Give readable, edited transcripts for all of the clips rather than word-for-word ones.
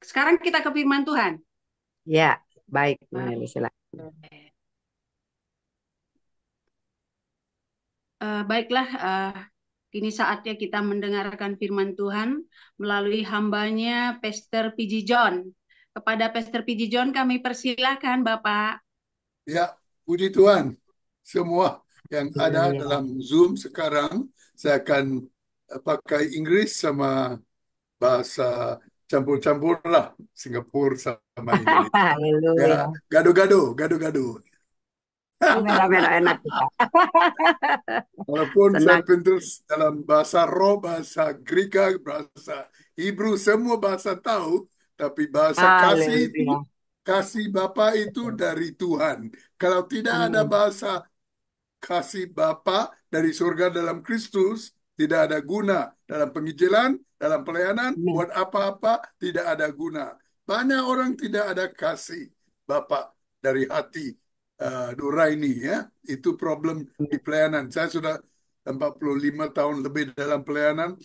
Sekarang kita ke firman Tuhan. Ya, baik, Bu Nelly, Baik. silakan. Baiklah, kini saatnya kita mendengarkan firman Tuhan melalui hambanya Pastor PG John. Kepada Pastor PG John kami persilakan Bapak. Ya, puji Tuhan. Semua yang ada Haleluya. dalam Zoom sekarang, saya akan pakai Inggris sama bahasa campur-campur lah, Singapura sama Indonesia. Ya, Haleluya. gado-gado, gado-gado. Mera-mera enak kita. Walaupun saya Senang. pintar dalam bahasa roh, bahasa Greka, bahasa Hebrew, semua bahasa tahu, tapi bahasa kasih itu, Haleluya. kasih Bapa itu dari Tuhan. Kalau tidak ada Amin. bahasa kasih Bapa dari surga dalam Kristus, tidak ada guna dalam penginjilan, dalam pelayanan, Amin. buat apa-apa tidak ada guna. Banyak orang tidak ada kasih Bapa dari hati nurani ya. Itu problem di pelayanan. Saya sudah 45 tahun lebih dalam pelayanan.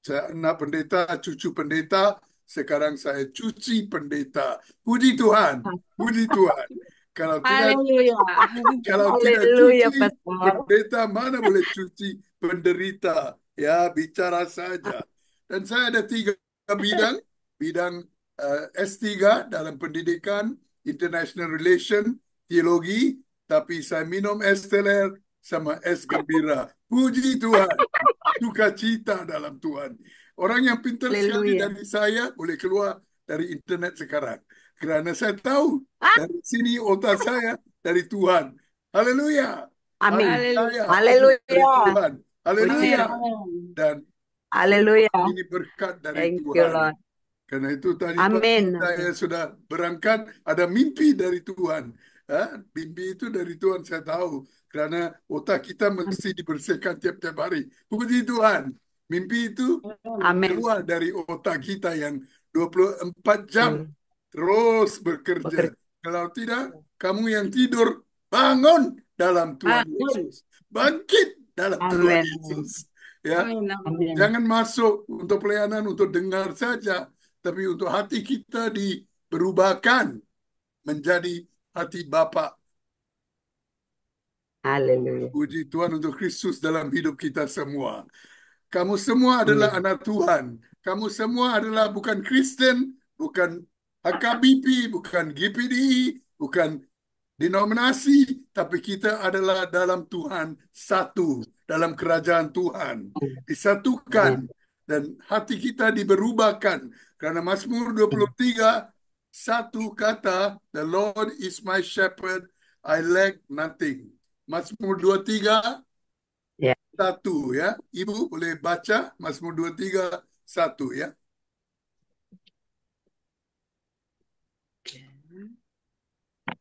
Saya anak pendeta, cucu pendeta, sekarang saya cuci pendeta. Puji Tuhan, puji Tuhan. Kalau tidak Haleluya. kalau tidak Haleluya, cuci Pastor. pendeta, mana boleh cuci penderita? Ya, bicara saja. Dan saya ada tiga bidang. Bidang S3 dalam pendidikan, International Relation, teologi, tapi saya minum es teler sama es gembira. Puji Tuhan, sukacita dalam Tuhan. Orang yang pintar sekali Haleluya. dari saya boleh keluar dari internet sekarang. Karena saya tahu Ah, dari sini otak saya dari Tuhan. Haleluya. Hati amin. saya Haleluya. dari Haleluya. Tuhan. Puji Haleluya. Tuhan. Amin. Dan Haleluya. ini berkat dari Thank you, Tuhan. Lord. Karena itu tadi pagi Amin. saya Amin. sudah berangkat, ada mimpi dari Tuhan. Mimpi itu dari Tuhan saya tahu. Karena otak kita mesti dibersihkan tiap-tiap hari. Puji Tuhan. Mimpi itu Amin. keluar dari otak kita yang 24 jam Betul. terus bekerja. Bekerja. Kalau tidak, kamu yang tidur, bangun dalam Tuhan Amin. Yesus. Bangkit dalam Tuhan Amin. Yesus. Ya, Amin. Amin. jangan masuk untuk pelayanan untuk dengar saja, tapi untuk hati kita diberubahkan menjadi hati Bapa. Haleluya. Puji Tuhan untuk Kristus dalam hidup kita semua. Kamu semua adalah Amin. anak Tuhan. Kamu semua adalah bukan Kristen, bukan HKBP, bukan GPDI, bukan denominasi, tapi kita adalah dalam Tuhan satu, dalam kerajaan Tuhan. Disatukan Amin. dan hati kita diberubahkan. Karena Mazmur 23, satu kata, The Lord is my shepherd, I lack nothing. Mazmur 23, Ya. satu ya. Ibu boleh baca Mazmur 23, satu ya.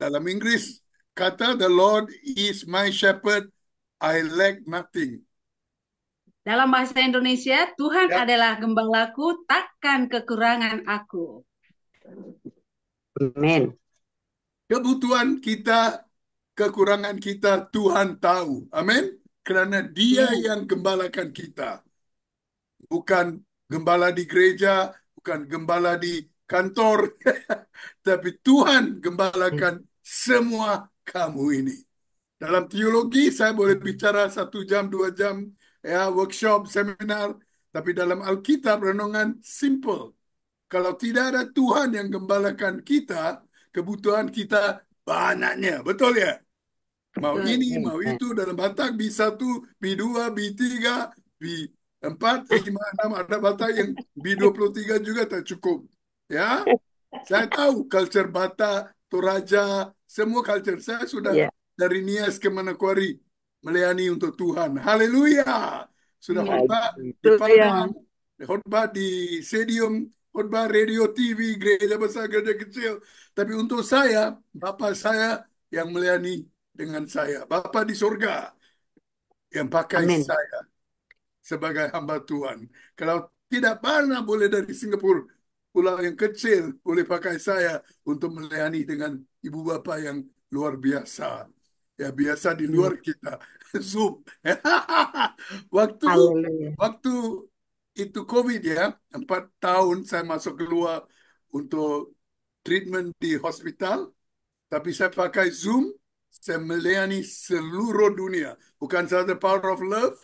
Dalam Inggris kata The Lord is my shepherd, I lack nothing. Dalam bahasa Indonesia, Tuhan Ya, adalah gembalaku, takkan kekurangan aku. Amin. kebutuhan kita, kekurangan kita Tuhan tahu. Amin. Karena Dia Amin. yang gembalakan kita. Bukan gembala di gereja, bukan gembala di kantor, tapi Tuhan gembalakan semua kamu ini. Dalam teologi saya boleh bicara 1 jam, 2 jam, ya workshop, seminar. Tapi dalam Alkitab renungan simple. Kalau tidak ada Tuhan yang gembalakan kita, kebutuhan kita banyaknya. Betul ya? Mau Betul. ini, mau Amen. itu dalam Batak B1, B2, B3, B4, 5, 6. Ada Batak yang B23 juga tak cukup. Ya, saya tahu culture Batak, Toraja, semua culture. Saya sudah Ya. dari Nias ke Manokwari melayani untuk Tuhan. Haleluya. Sudah Amin. khotbah di Padang, Haleluya. khotbah di stadium, khotbah radio, TV, gereja besar, gereja kecil. Tapi untuk saya, Bapak saya yang melayani dengan saya. Bapa di surga yang pakai Amin. saya sebagai hamba Tuhan. Kalau tidak pernah boleh dari Singapura, pulau yang kecil boleh pakai saya untuk melayani dengan ibu bapa yang luar biasa. Ya biasa di luar Amin. kita. Zoom. waktu Haleluya. waktu itu COVID ya, 4 tahun saya masuk keluar untuk treatment di hospital, tapi saya pakai Zoom, saya melayani seluruh dunia. Bukan saja Power of Love,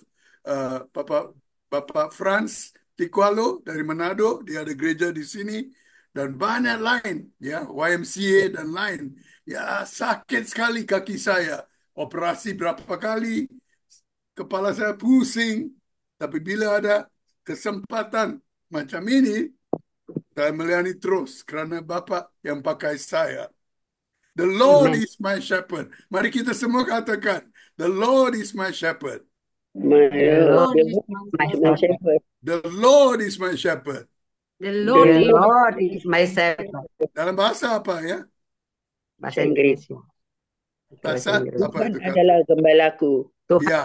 Bapak Franz Tikwalo dari Manado, dia ada gereja di sini, dan banyak lain, ya, YMCA dan lain. Ya, sakit sekali kaki saya, operasi berapa kali, kepala saya pusing, tapi bila ada kesempatan macam ini, saya melayani terus karena Bapak yang pakai saya. The Lord Amen. is my shepherd. Mari kita semua katakan, the Lord is my shepherd. The The Lord Lord is is my my shepherd. shepherd. The Lord is my shepherd. The The Lord is my Lord is my shepherd. Dalam bahasa apa ya? Bahasa Inggris. Bahasa Bahasa Inggris. apa Tuhan itu kata? adalah gembalaku. Tuhan Ya,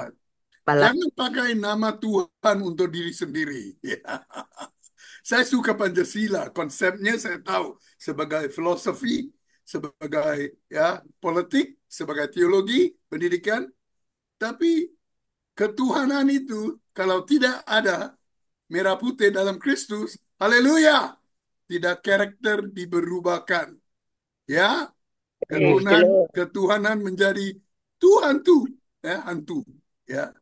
kepala. jangan pakai nama Tuhan untuk diri sendiri. Ya. Saya suka Pancasila, konsepnya saya tahu sebagai filosofi, sebagai ya politik, sebagai teologi, pendidikan, tapi ketuhanan itu kalau tidak ada merah putih dalam Kristus, haleluya, tidak karakter diberubahkan. Ya, Praise the Lord. ketuhanan menjadi Tuhan tuh, ya, hantu, ya.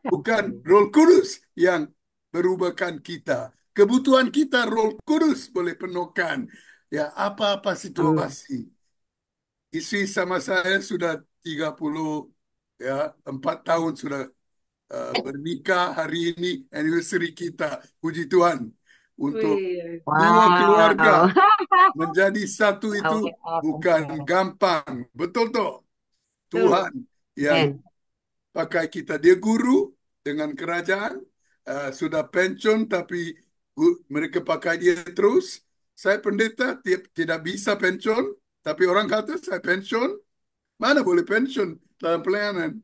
Bukan Roh Kudus yang berubahkan kita. Kebutuhan kita Roh Kudus boleh penuhkan. Ya, apa-apa situasi. Istri sama saya sudah 34 tahun sudah bernikah, hari ini anniversary kita. Puji Tuhan. Untuk Wih. dua keluarga Wow. menjadi satu itu bukan gampang. Betul toh? Tuhan yang Amen. pakai kita. Dia guru dengan kerajaan, sudah pensiun tapi mereka pakai dia terus. Saya pendeta tidak bisa pensiun, tapi orang kata saya pensiun. Mana boleh pensiun dalam pelayanan?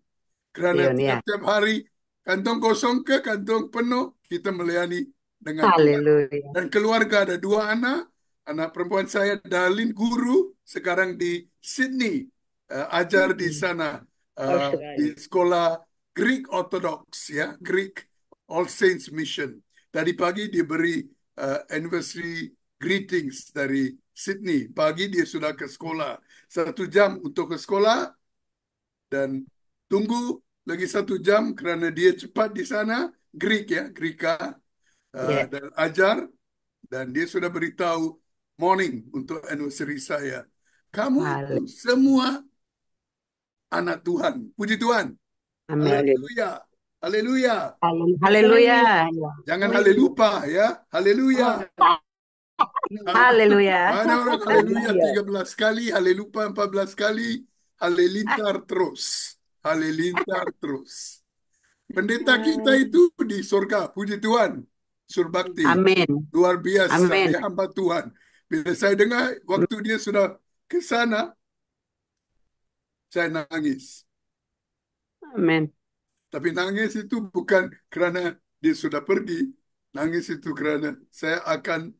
Karena Yun, ya. tiap-tiap hari kantong kosong ke kantong penuh, kita melayani dengan Tuhan. Haleluya. Dan keluarga ada dua anak perempuan saya Darlin guru sekarang di Sydney, ajar di sana di Australia. sekolah Greek Orthodox, ya, Greek All Saints Mission. Tadi pagi dia beri anniversary greetings dari Sydney. Pagi dia sudah ke sekolah, 1 jam untuk ke sekolah, dan tunggu lagi 1 jam karena dia cepat di sana, Greek ya, Greka, Ya. dan ajar, dan dia sudah beritahu morning untuk anniversary saya. Kamu itu Haleluya. semua anak Tuhan. Puji Tuhan. Amin. Haleluya. Haleluya. Haleluya. Jangan halelupa ya. Haleluya. Haleluya. Ada orang haleluya Haleluya. 13 kali, halelupa 14 kali, halilintar terus. Halilintar terus. Pendeta kita itu di surga. Puji Tuhan. Surbakti. Amin. Luar biasa. Amin. Dia hamba Tuhan. Bila saya dengar waktu dia sudah ke sana, saya nangis. Amin. Tapi nangis itu bukan karena dia sudah pergi. Nangis itu karena saya akan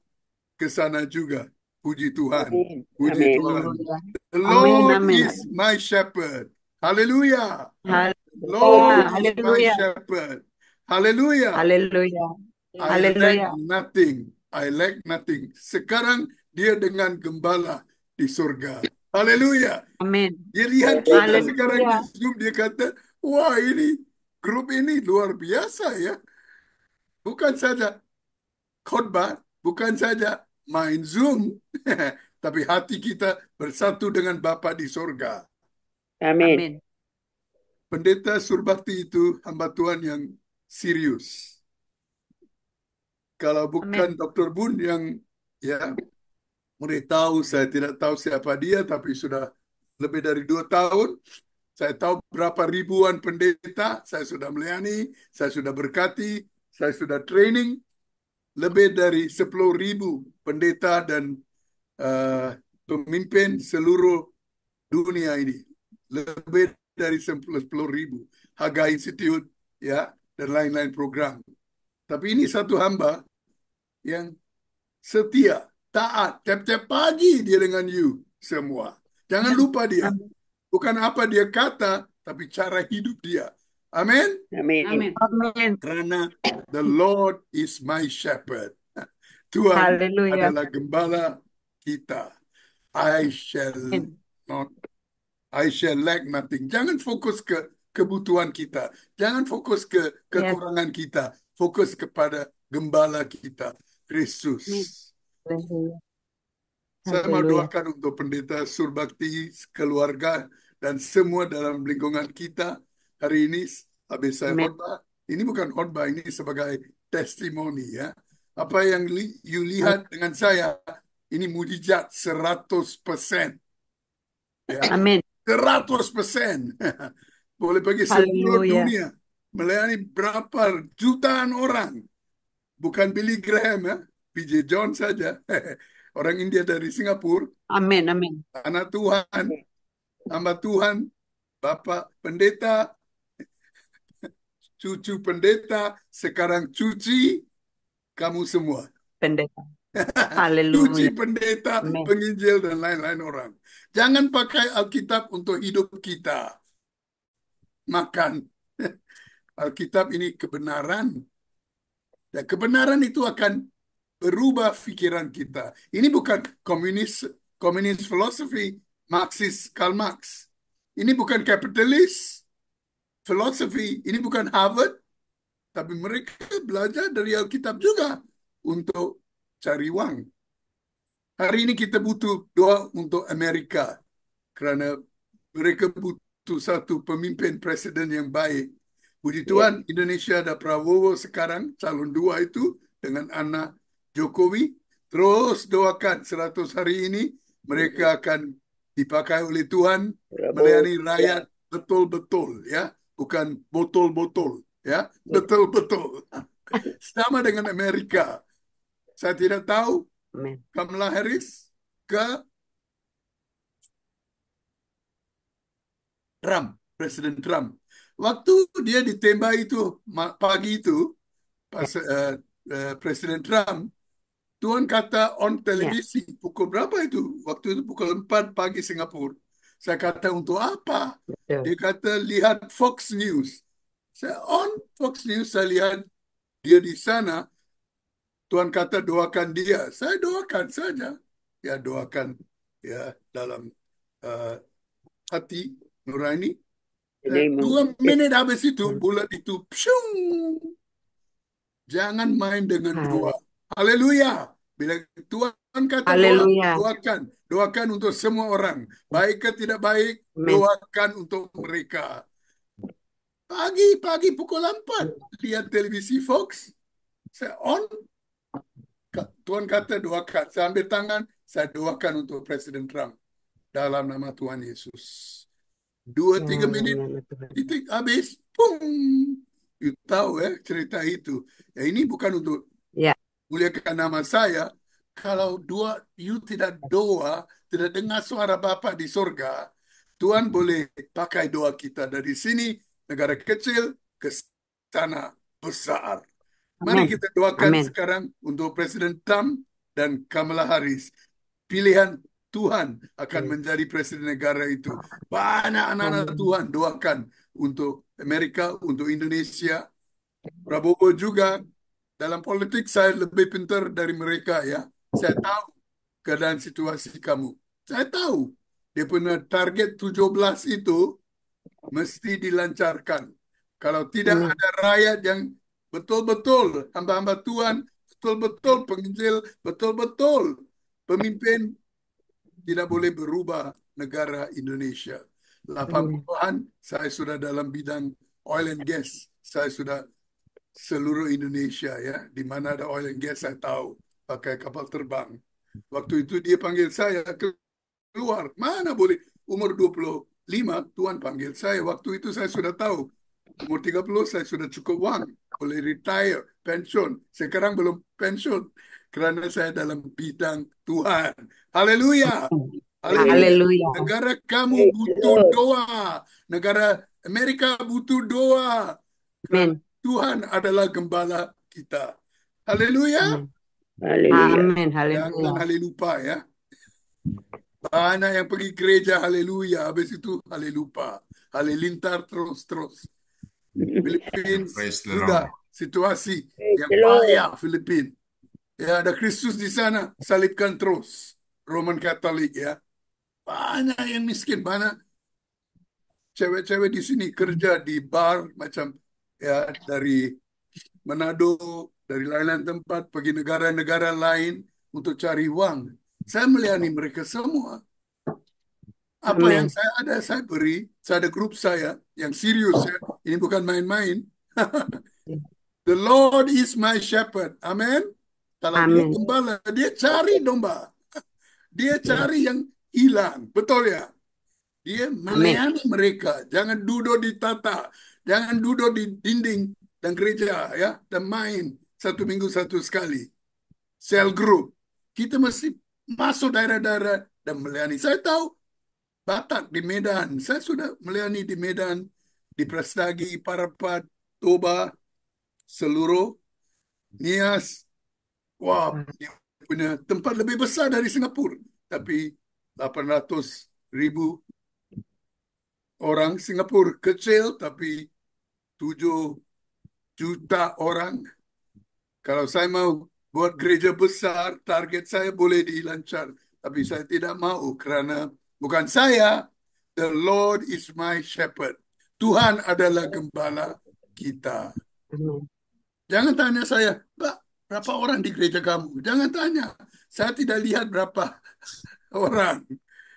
ke sana juga. Puji Tuhan. Amin. Puji Amin. Tuhan. Haleluya. The Amin. Lord Amin. is my shepherd. Hallelujah. Haleluya. Lord is my Haleluya. shepherd. Hallelujah. Haleluya. I Haleluya. lack nothing. I lack nothing. Sekarang dia dengan gembala di surga. Haleluya. Amin. Dia lihat kita Haleluya. sekarang di Zoom. Dia kata, wah ini grup ini luar biasa ya. Bukan saja khotbah, bukan saja main Zoom, tapi hati kita bersatu dengan Bapa di surga. Amin. Amin. Pendeta Surbakti itu hamba Tuhan yang serius. Kalau bukan Amin. Dr. Bun yang ya tahu, saya tidak tahu siapa dia, tapi sudah lebih dari 2 tahun. Saya tahu berapa ribuan pendeta, saya sudah melayani, saya sudah berkati, saya sudah training. Lebih dari 10.000 pendeta dan pemimpin seluruh dunia ini. Lebih dari 10.000. Haga Institute, ya, dan lain-lain program. Tapi ini satu hamba yang setia, taat. Tiap-tiap pagi dia dengan you semua. Jangan lupa dia. Bukan apa dia kata, tapi cara hidup dia. Amin. Amin. Amin. Amin. Karena the Lord is my shepherd. Tuhan Haleluya. adalah gembala kita. I shall Amin. not, I shall lack nothing. Jangan fokus ke kebutuhan kita. Jangan fokus ke Yes. kekurangan kita. Fokus kepada gembala kita, Amin. Kristus. Haleluya. Saya mau Haleluya. doakan untuk pendeta Surbakti, keluarga, dan semua dalam lingkungan kita hari ini. Habis saya Amin. khotbah, ini bukan khotbah, ini sebagai testimoni ya. Apa yang you lihat dengan saya, ini mujizat 100%. Ya, Amin. 100%. Boleh pergi seluruh Haleluya. dunia, melayani berapa jutaan orang. Bukan Billy Graham ya, PJ John saja. Orang India dari Singapura, Amin. Amin. anak Tuhan, hamba Tuhan, Bapak Pendeta, cucu pendeta, sekarang cuci kamu semua. Pendeta. Cuci Haleluya. pendeta, Amin. penginjil, dan lain-lain orang. Jangan pakai Alkitab untuk hidup kita. Makan. Alkitab ini kebenaran. Dan kebenaran itu akan berubah pikiran kita. Ini bukan komunis philosophy, Marxist, Karl Marx. Ini bukan kapitalis philosophy, ini bukan Harvard, tapi mereka belajar dari Alkitab juga untuk cari uang. Hari ini kita butuh doa untuk Amerika, karena mereka butuh satu pemimpin presiden yang baik. Puji Ya. Tuhan, Indonesia ada Prabowo sekarang, calon 2 itu, dengan anak Jokowi. Terus doakan 100 hari ini, mereka akan dipakai oleh Tuhan, melayani Prabowo. Ya. rakyat betul-betul, ya. Bukan botol-botol, ya. Ya. Betul-betul. Sama dengan Amerika. Saya tidak tahu Amin. Kamala Harris ke Trump, Presiden Trump. Waktu dia ditembak itu pagi itu, pas Presiden Trump, Tuhan kata on Ya. televisi, pukul berapa itu? Waktu itu pukul 4 pagi Singapura. Saya kata untuk apa? Betul. Dia kata lihat Fox News. Saya on Fox News, saya lihat dia di sana. Tuhan kata doakan dia. Saya doakan saja. Ya doakan ya dalam hati nurani. In the name of 2 Jesus. menit habis itu, Amin. bulat itu, pshung. Jangan main dengan doa. Haleluya. Haleluya. Bila Tuhan kata doa, Haleluya. doakan. Doakan untuk semua orang. Baik ke tidak baik, Amin. doakan untuk mereka. Pagi pukul 4, lihat televisi Fox. Saya on. Tuhan kata doakan. Saya ambil tangan, saya doakan untuk Presiden Trump. Dalam nama Tuhan Yesus. 2-3 Dalam menit, nama Tuhan. titik habis. Pung. You tahu ya cerita itu. Ya, ini bukan untuk Ya. muliakan nama saya. Kalau you tidak doa, tidak dengar suara Bapa di sorga, Tuhan boleh pakai doa kita dari sini, negara kecil, ke sana besar. Mari Amin. kita doakan Amin. sekarang untuk Presiden Trump dan Kamala Harris. Pilihan Tuhan akan Amin. menjadi presiden negara itu. Banyak anak-anak Amin. Tuhan doakan untuk Amerika, untuk Indonesia. Prabowo juga. Dalam politik saya lebih pintar dari mereka ya. Saya tahu keadaan situasi kamu. Saya tahu. Dia punya target 17 itu mesti dilancarkan. Kalau tidak Amin. ada rakyat yang betul-betul hamba-hamba Tuhan, betul-betul penginjil, betul-betul pemimpin, tidak boleh berubah negara Indonesia. Amin. 80-an saya sudah dalam bidang oil and gas. Saya sudah seluruh Indonesia ya, di mana ada oil and gas saya tahu, pakai kapal terbang. Waktu itu dia panggil saya keluar, mana boleh umur 25 Tuhan panggil saya. Waktu itu saya sudah tahu umur 30 saya sudah cukup uang, boleh retire, pensiun. Sekarang belum pensiun karena saya dalam bidang Tuhan. Haleluya. Haleluya. Haleluya. Negara kamu Praise the butuh Lord. doa. Negara Amerika butuh doa. Karena Amin. Tuhan adalah gembala kita. Haleluya. Amin. Hallelujah. Amin. Jangan Haleluya. halelupa ya. Banyak yang pergi gereja haleluya. Habis itu halelupa. Halilintar terus-terus. Philippines Praise the juga Lord. situasi Praise yang the Lord. bahaya Filipina. Ya, ada Kristus di sana, salibkan terus. Roman Katolik ya. Banyak yang miskin, banyak cewek-cewek di sini kerja di bar macam ya dari Manado, dari lain-lain tempat pergi negara-negara lain untuk cari uang. Saya melayani mereka semua. Apa yang Amin. saya ada, saya beri. Saya ada grup saya yang serius ya. Ini bukan main-main. The Lord is my shepherd. Amin. Kalau dia Amin. gembala, dia cari domba. Dia cari yang hilang. Betul ya? Dia Amin. melayani mereka. Jangan duduk di tata. Jangan duduk di dinding dan gereja ya. Dan main satu minggu satu sekali. Cell group. Kita mesti masuk daerah-daerah dan melayani. Saya tahu Batak di Medan. Saya sudah melayani di Medan, di Prestagi, Parapat, Toba, seluruh Nias. Wah, dia punya tempat lebih besar dari Singapura. Tapi 800.000 orang. Singapura kecil, tapi 7 juta orang. Kalau saya mau buat gereja besar, target saya boleh dilancar. Tapi saya tidak mau karena bukan saya. The Lord is my shepherd. Tuhan adalah gembala kita. Amin. Jangan tanya saya, Pak, berapa orang di gereja kamu? Jangan tanya. Saya tidak lihat berapa orang.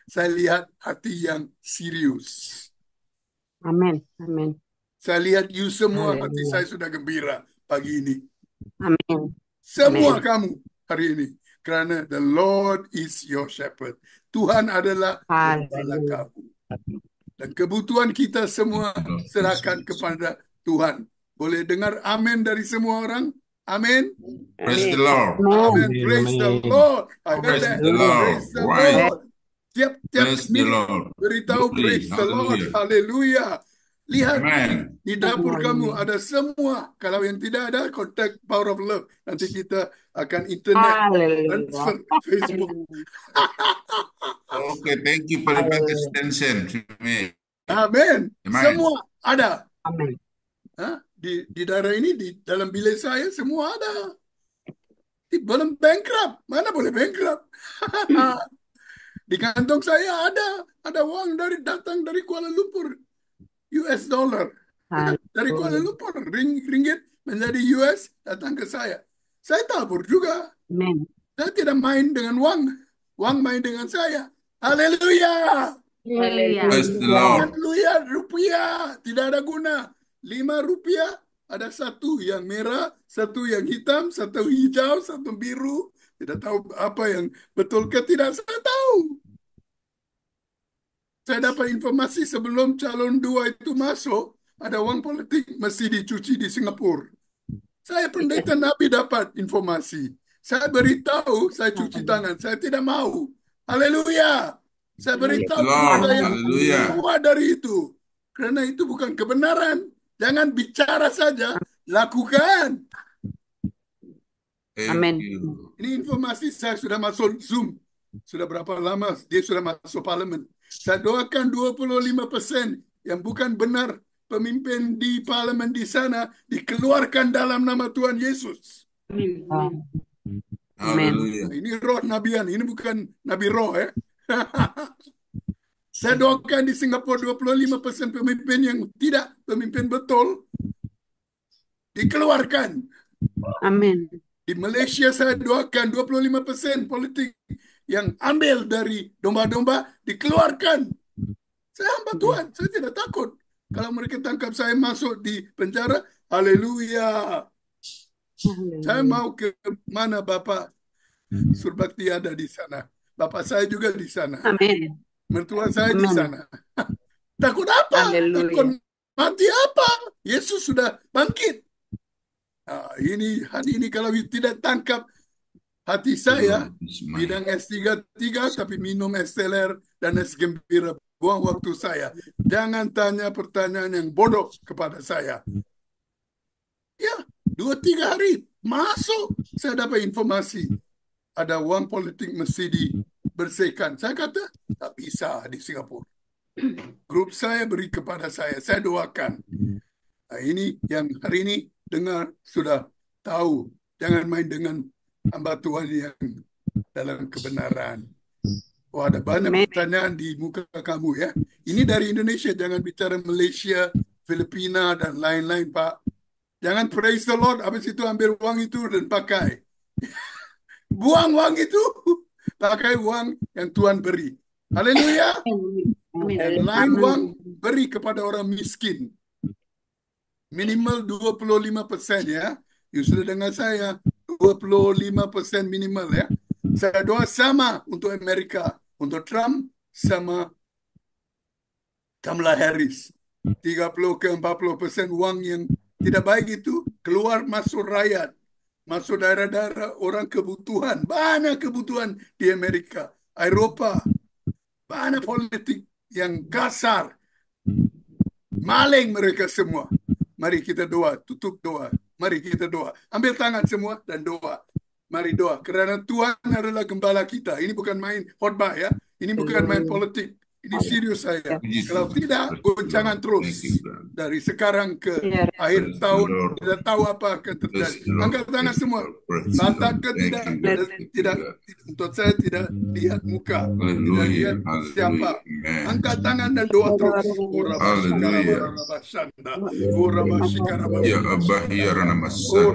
Saya lihat hati yang serius. Amin. Amin. Saya lihat you semua, hati Haleluya. saya sudah gembira pagi ini. Amin. Semua Amin. kamu hari ini. Karena the Lord is your shepherd. Tuhan adalah gembala Haleluya. kamu. Dan kebutuhan kita semua serahkan kepada Tuhan. Boleh dengar amin dari semua orang? Amin. Praise the Amin. Lord. Amen. Amin. Praise the Amin. Lord. I heard Praise that. the Haleluya. Praise Lord. the Right. Lord. Tiap-tiap Praise the menit Lord. beritahu Glory. praise the Lord. Hallelujah. Haleluya. Lihat Amen. di dapur kamu Haleluya. ada semua. Kalau yang tidak ada, kontak Power of Love. Nanti kita akan internet Haleluya. transfer Facebook. Okay, thank you for the best Haleluya. extension to me. Amin. Amen. Semua ada. Amin. Hah? Di daerah ini, di dalam bilik saya semua ada. Belum bankrupt. Mana boleh bankrupt? Di kantong saya ada uang datang dari Kuala Lumpur, US dollar. Dari Kuala Haleluya. Lumpur, ringgit menjadi US datang ke saya. Saya tabur juga. Amin. Saya tidak main dengan uang. Uang main dengan saya. Haleluya. Haleluya. Praise the Lord. Haleluya. Rupiah. Tidak ada guna. 5 rupiah. Ada satu yang merah, satu yang hitam, satu hijau, satu biru. Tidak tahu apa yang betul ke tidak. Saya tahu. Saya dapat informasi sebelum calon 2 itu masuk, ada uang politik mesti dicuci di Singapura. Saya pendeta Nabi dapat informasi. Saya beritahu, saya cuci tangan. Saya tidak mau. Haleluya. Saya Praise the beritahu Lord. kepada yang Hallelujah. keluar dari itu. Karena itu bukan kebenaran. Jangan bicara saja, lakukan. Thank Amin. you. Ini informasi saya sudah masuk Zoom. Sudah berapa lama dia sudah masuk parlemen. Saya doakan 25% yang bukan benar pemimpin di parlemen di sana dikeluarkan dalam nama Tuhan Yesus. Amin. Amin. Hallelujah. Ini roh nabian, ini bukan nabi roh ya. Saya doakan di Singapura 25% pemimpin yang tidak pemimpin betul dikeluarkan. Amin. Di Malaysia saya doakan 25% politik yang ambil dari domba-domba dikeluarkan. Saya hamba Tuhan, saya tidak takut. Kalau mereka tangkap saya masuk di penjara, haleluya. Saya Haleluya. mau ke mana Bapak Surbakti ada di sana. Bapak saya juga di sana. Amin. Mertua saya di Amin. sana. Takut apa? Haleluya. Takut mati apa? Yesus sudah bangkit. Nah, hari ini kalau tidak tangkap hati saya, Lord is mine. bidang S33 tapi minum es teler dan es gembira, buang waktu saya. Jangan tanya pertanyaan yang bodoh kepada saya. Ya, 2-3 hari masuk saya dapat informasi ada uang politik mesti dibersihkan. Saya kata tak bisa di Singapura. Grup saya beri kepada saya doakan. Nah, ini yang hari ini dengar sudah tahu. Jangan main dengan hamba Tuhan yang dalam kebenaran. Oh, ada banyak Amin. pertanyaan di muka kamu ya. Ini dari Indonesia, jangan bicara Malaysia, Filipina, dan lain-lain, Pak. Jangan praise the Lord, habis itu ambil uang itu dan pakai. Buang uang itu, pakai uang yang Tuhan beri. Haleluya. Amin. Yang lain uang beri kepada orang miskin. Minimal 25% ya. You sudah dengar saya, 25% minimal ya. Saya doa sama untuk Amerika, untuk Trump sama Kamala Harris. 30 ke 40% uang yang tidak baik itu keluar masuk rakyat, masuk daerah-daerah orang kebutuhan. Banyak kebutuhan di Amerika, Eropa. Banyak politik yang kasar. Maling mereka semua. Mari kita doa, tutup doa. Mari kita doa. Ambil tangan semua dan doa. Mari doa. Kerana Tuhan adalah gembala kita. Ini bukan main khotbah ya. Ini bukan main politik. Ini serius saya. Kalau tidak, goncangan terus. Dari sekarang ke akhir tahun, tidak tahu apa akan terjadi. Angkat tangan semua. Lantak ke tidak, untuk saya tidak lihat muka. Tidak lihat siapa. Angkat tangan dan doa terus. Ya Abah ya Rana Masa.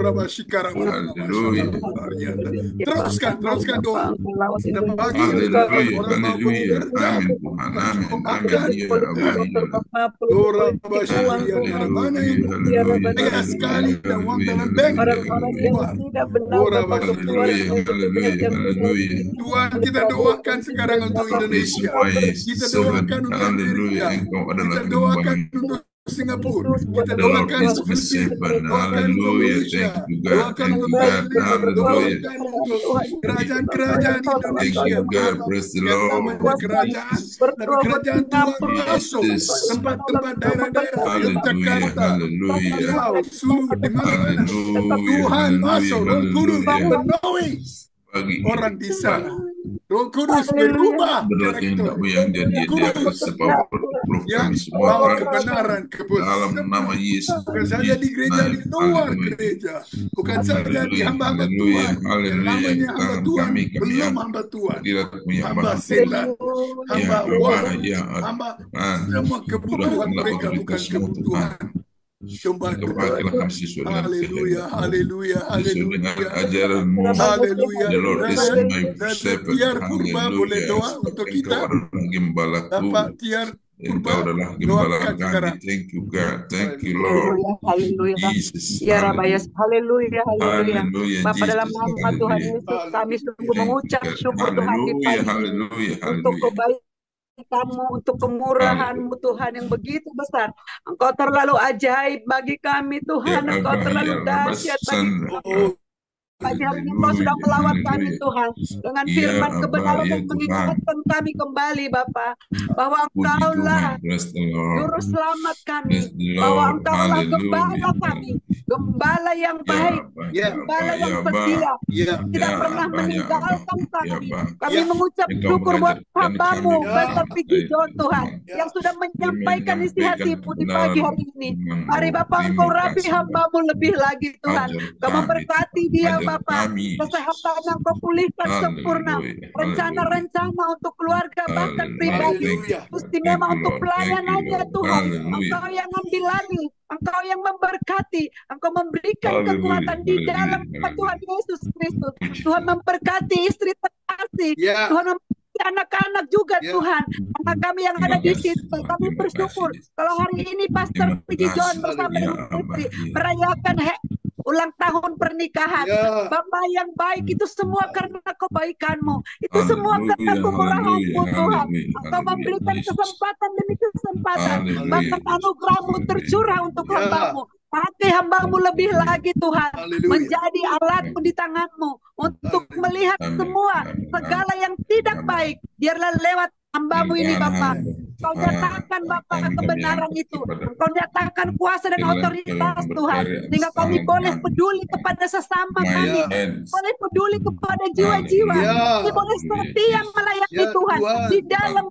Teruskan doa. Kita bagi Haleluya, haleluya. Amin Tuhan, amin, amin. Ya Abah ya banyak sekali dan uang dalam bank. Tuhan, kita doakan sekarang untuk Indonesia. Kita doakan untuk Amerika. Kita doakan untuk Singapura. Kita doakan untuk Indonesia. Doakan untuk kerajaan-kerajaan Indonesia. Kerajaan, tapi kerajaan Tuhan masuk tempat-tempat daerah-daerah Jakarta, Sulu, di mana Tuhan masuk. Roh Kudus memenuhi orang di sana. Roh Kudus berubah karakter. Yang bawa kebenaran dalam nama Yesus. bukan saja di gereja, di luar gereja, bukan saja di hamba-hamba Tuhan. Yang namanya hamba Tuhan belum hamba Tuhan, hamba setan, hamba uang, hamba semua kebutuhan mereka bukan kebutuhan. Coba haleluya, haleluya, haleluya, ajaranmu, haleluya. The Lord is my shepherd. Tiar Purba boleh doa untuk kita. Bapak Tiar Engkau adalah gembala kami. Thank you God, thank you Lord. Jesus. Ya Rabayas, haleluya, haleluya. Haleluya, Bapak dalam Jesus. nama Tuhan Yesus, kami sungguh mengucap syukur Tuhan di Haleluya, pagi haleluya, untuk kebaikan-Mu, untuk kemurahan-Mu Tuhan yang begitu besar. Engkau terlalu ajaib bagi kami Tuhan, Engkau terlalu dahsyat bagi kami. Pagi hari ini Engkau sudah melawat kami Tuhan dengan firman kebenaran yang mengingatkan kami kembali Bapa bahwa Engkaulah Juru Selamat kami, bahwa Engkaulah Gembala kami, Gembala yang baik, Gembala yang setia, tidak pernah meninggalkan kami. Kami mengucap syukur buat hamba-Mu, Pastor P.J. John Tuhan, yang sudah menyampaikan isi hati-Mu di pagi hari ini. Mari Bapa Engkau rapi hamba-Mu lebih lagi Tuhan. Kau memberkati dia Bapak, kesehatan yang Kau pulihkan sempurna, rencana-rencana untuk keluarga bahkan pribadi, istimewa untuk pelayanannya Tuhan. Engkau yang ambil alih, Engkau yang memberkati, Engkau memberikan kekuatan di dalam Tuhan Yesus Kristus. Tuhan memberkati istri terkasih, Tuhan memberkati anak-anak juga Tuhan, anak kami yang ada di situ. Kami bersyukur kalau hari ini Pastor P.J. John bersama dengan istri merayakan ulang tahun pernikahan. Bapak yang baik, itu semua karena kebaikan-Mu, itu semua karena kemurahan-Mu Tuhan. Engkau memberikan kesempatan demi kesempatan, bahkan anugerah-Mu tercurah untuk hamba-Mu. Pakai hamba-Mu lebih lagi Tuhan, menjadi alat-Mu di tangan-Mu untuk melihat semua segala yang tidak baik. Biarlah lewat hamba-Mu ini Bapak, Kau nyatakan Bapak kebenaran itu, Kau nyatakan kuasa dan otoritas Tuhan, sehingga kami boleh peduli kepada sesama kami, boleh peduli kepada jiwa-jiwa, kami boleh setia melayani Tuhan di dalam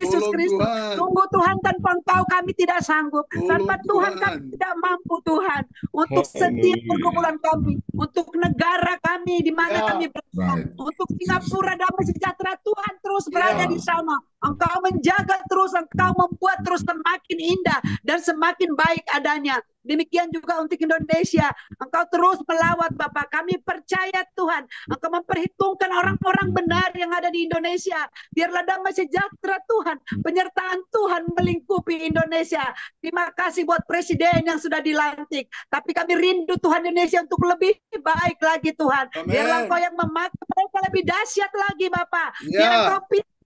Yesus Tolong Kristus. Tuhan. Sungguh Tuhan, tanpa Engkau kami tidak sanggup. Tanpa Tolong Tuhan Tuhan. kami tidak mampu Tuhan. Untuk setiap pergumulan kami, untuk negara kami di mana Ya. kami berada, Right. untuk Singapura damai sejahtera, Tuhan terus berada Ya. di sana. Engkau menjaga terus, Engkau membuat terus semakin indah dan semakin baik adanya. Demikian juga untuk Indonesia. Engkau terus melawat Bapak. Kami percaya Tuhan, Engkau memperhitungkan orang-orang benar yang ada di Indonesia. Biarlah damai sejahtera Tuhan, penyertaan Tuhan melingkupi Indonesia. Terima kasih buat presiden yang sudah dilantik. Tapi kami rindu Tuhan Indonesia untuk lebih baik lagi Tuhan. Biarlah Amin. Engkau yang memakai mereka lebih dahsyat lagi Bapak. Ya. Biar Engkau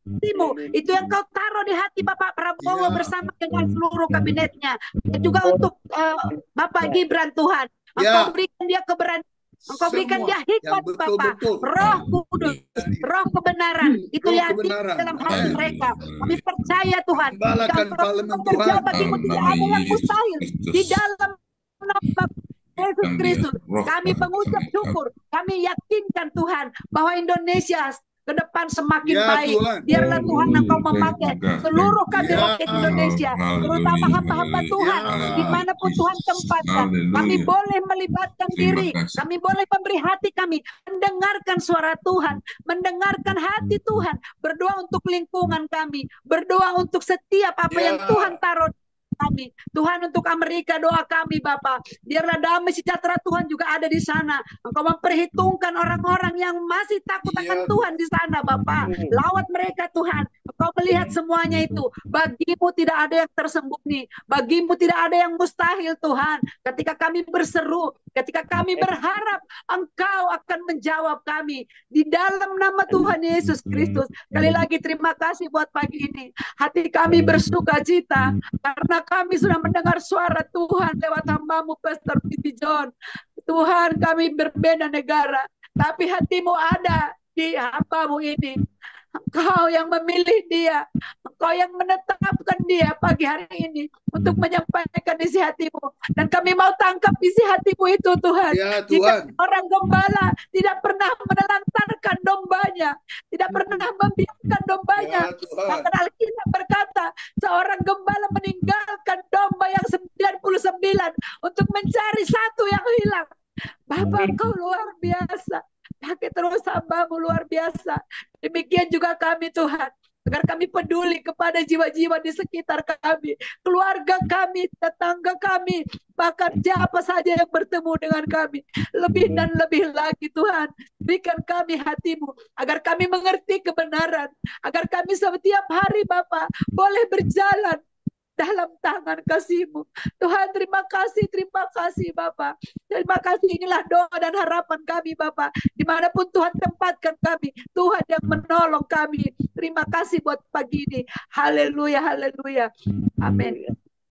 hatimu, itu yang kau taruh di hati Bapak Prabowo Ya. bersama dengan seluruh kabinetnya, dan juga untuk Bapak Gibran Tuhan, Ya. Engkau berikan dia keberanian, Engkau berikan Semua dia yang hikmat Bapak, betul-betul Roh Kudus, Roh kebenaran, itu Roh lihat kebenaran. dalam hati Amin. mereka. Kami percaya Tuhan, Gembalakan jika Engkau parlemen bekerja Tuhan. bagimu tidak Nama ada yang Yesus mustahil. Di Kristus. dalam nama Yesus Dan dia Kristus, roh kami Tuhan mengucap kami. syukur, kami yakinkan Tuhan bahwa Indonesia ke depan semakin Ya, baik. Tuhan. Biarlah Tuhan Engkau Hallelujah. memakai Thank you, God. seluruh Thank you. kabinet Ya. Indonesia, terutama Hallelujah. hamba-hamba Hallelujah. Tuhan, Ya. dimanapun Tuhan Jesus. tempatkan. Kami Hallelujah. boleh melibatkan Terima diri, kasih. kami boleh memberi hati kami, mendengarkan suara Tuhan, mendengarkan hati Tuhan, berdoa untuk lingkungan kami, berdoa untuk setiap apa yang Ya. Tuhan taruh kami. Tuhan, untuk Amerika doa kami Bapak. Biarlah damai sejahtera Tuhan juga ada di sana. Engkau memperhitungkan orang-orang yang masih takut akan Ya. Tuhan di sana Bapak. Lawat mereka Tuhan. Engkau melihat semuanya itu. Bagimu tidak ada yang tersembunyi. Bagimu tidak ada yang mustahil Tuhan. Ketika kami berseru, ketika kami berharap, Engkau akan menjawab kami. Di dalam nama Tuhan Yesus Kristus. Sekali lagi terima kasih buat pagi ini. Hati kami bersuka cita karena kami sudah mendengar suara Tuhan lewat hamba-Mu Pastor P.T. John. Tuhan, kami berbeda negara, tapi hatimu ada di hamba-Mu ini. Engkau yang memilih dia, Engkau yang menetapkan dia pagi hari ini untuk menyampaikan isi hatimu. Dan kami mau tangkap isi hatimu itu Tuhan. Ya, Jika Tuhan. orang gembala tidak pernah menelantarkan dombanya, tidak pernah membiarkan dombanya. Ya, Tuhan. Bahkan Alkitab berkata, seorang gembala meninggalkan domba yang 99 untuk mencari satu yang hilang. Bapak, Engkau luar biasa. Pakai terus hamba-Mu luar biasa. Demikian juga kami Tuhan. Agar kami peduli kepada jiwa-jiwa di sekitar kami. Keluarga kami, tetangga kami. Bahkan siapa saja yang bertemu dengan kami. Lebih dan lebih lagi Tuhan. Berikan kami hati-Mu. Agar kami mengerti kebenaran. Agar kami setiap hari Bapak boleh berjalan dalam tangan kasih-Mu. Tuhan, terima kasih Bapak. Terima kasih, inilah doa dan harapan kami Bapak. Dimanapun Tuhan tempatkan kami, Tuhan yang menolong kami. Terima kasih buat pagi ini. Haleluya, haleluya. Amin.